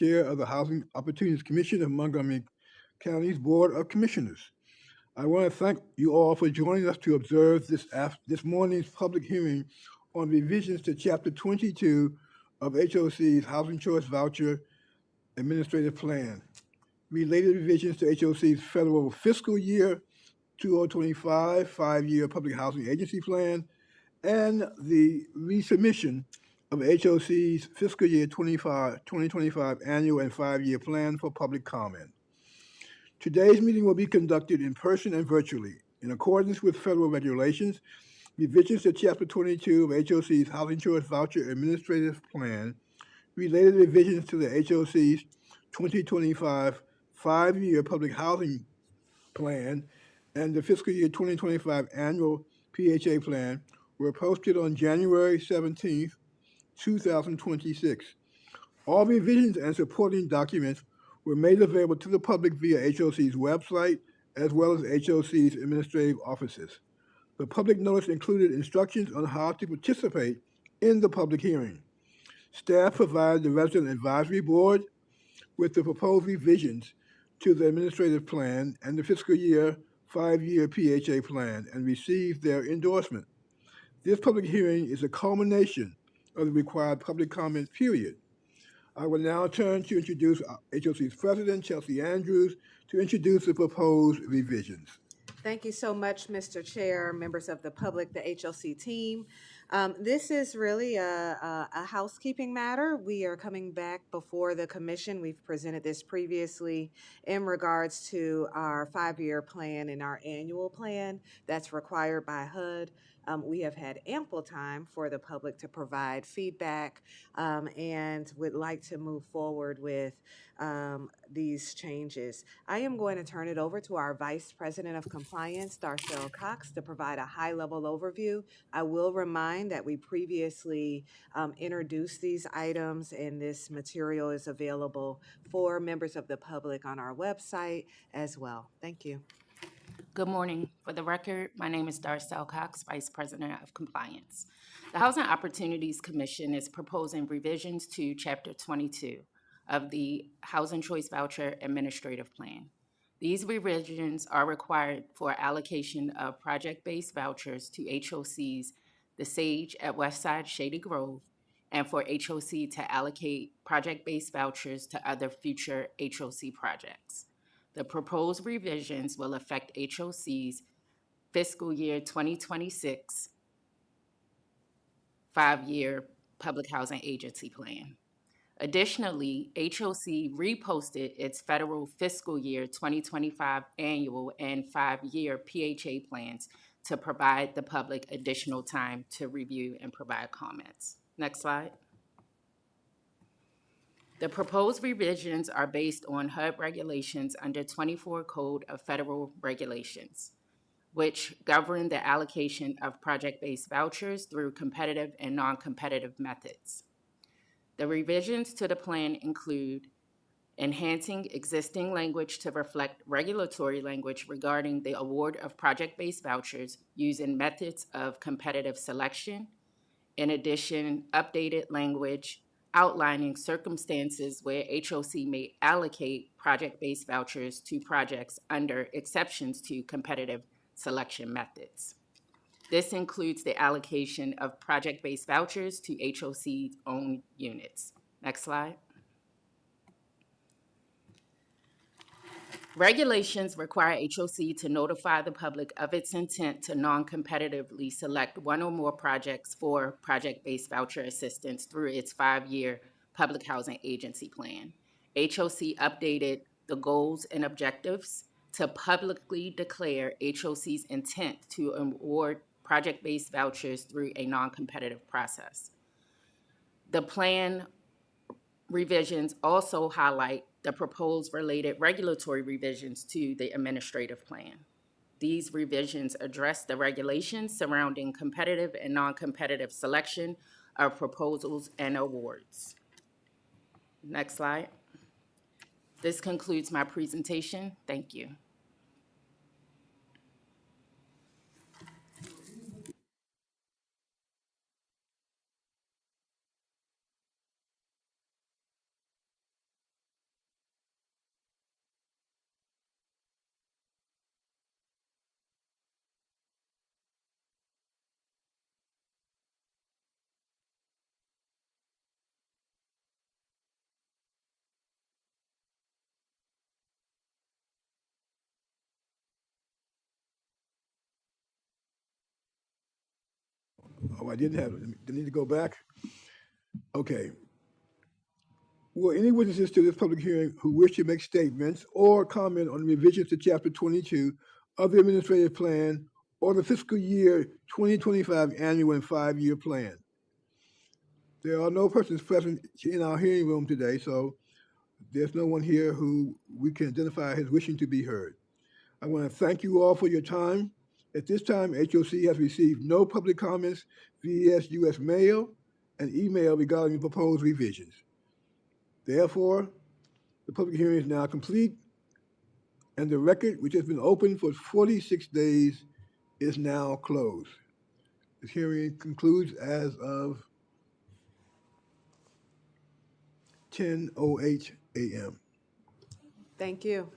Chair of the Housing Opportunities Commission of Montgomery County's Board of Commissioners. I want to thank you all for joining us to observe this morning's public hearing on revisions to Chapter 22 of HOC's Housing Choice Voucher Administrative Plan, related revisions to HOC's federal fiscal year 2025 five-year public housing agency plan, and the resubmission of HOC's fiscal year 2025 annual and five-year plan for public comment. Today's meeting will be conducted in person and virtually. In accordance with federal regulations, revisions to Chapter 22 of HOC's Housing Choice Voucher Administrative Plan, related revisions to the HOC's 2025 five-year public housing plan, and the fiscal year 2025 annual PHA plan were posted on January 17th, 2026. All revisions and supporting documents were made available to the public via HOC's website as well as HOC's administrative offices. The public notice included instructions on how to participate in the public hearing. Staff provided the Resident Advisory Board with the proposed revisions to the administrative plan and the fiscal year five-year PHA plan and received their endorsement. This public hearing is a culmination of the required public comment period. I will now turn to introduce HOC's president, Chelsea Andrews, to introduce the proposed revisions. Thank you so much, Mr. Chair, members of the public, the HOC team. This is really a housekeeping matter. We are coming back before the commission. We've presented this previously in regards to our five-year plan and our annual plan that's required by HUD. We have had ample time for the public to provide feedback and would like to move forward with these changes. I am going to turn it over to our Vice President of Compliance, Darcel Cox, to provide a high-level overview. I will remind that we previously introduced these items, and this material is available for members of the public on our website as well. Thank you. Good morning. For the record, my name is Darcel Cox, Vice President of Compliance. The Housing Opportunities Commission is proposing revisions to Chapter 22 of the Housing Choice Voucher Administrative Plan. These revisions are required for allocation of project-based vouchers to HOCs, the Sage at Westside Shady Grove, and for HOC to allocate project-based vouchers to other future HOC projects. The proposed revisions will affect HOC's fiscal year 2026 five-year public housing agency plan. Additionally, HOC reposted its federal fiscal year 2025 annual and five-year PHA plans to provide the public additional time to review and provide comments. Next slide. The proposed revisions are based on HUD regulations under 24 Code of Federal Regulations, which govern the allocation of project-based vouchers through competitive and non-competitive methods. The revisions to the plan include enhancing existing language to reflect regulatory language regarding the award of project-based vouchers using methods of competitive selection. In addition, updated language outlining circumstances where HOC may allocate project-based vouchers to projects under exceptions to competitive selection methods. This includes the allocation of project-based vouchers to HOC's own units. Next slide. Regulations require HOC to notify the public of its intent to non-competitively select one or more projects for project-based voucher assistance through its five-year public housing agency plan. HOC updated the goals and objectives to publicly declare HOC's intent to award project-based vouchers through a non-competitive process. The plan revisions also highlight the proposed related regulatory revisions to the administrative plan. These revisions address the regulations surrounding competitive and non-competitive selection of proposals and awards. Next slide. This concludes my presentation. Thank you. I didn't have it. I need to go back. Okay. Will any witnesses to this public hearing who wish to make statements or comment on revisions to Chapter 22 of the administrative plan or the fiscal year 2025 annual and 5-year plan? There are no persons present in our hearing room today, so there's no one here who we can identify as wishing to be heard. I want to thank you all for your time. At this time, HOC has received no public comments via US mail and email regarding the proposed revisions. Therefore, the public hearing is now complete, and the record, which has been open for 46 days, is now closed. This hearing concludes as of 10:08 a.m. Thank you.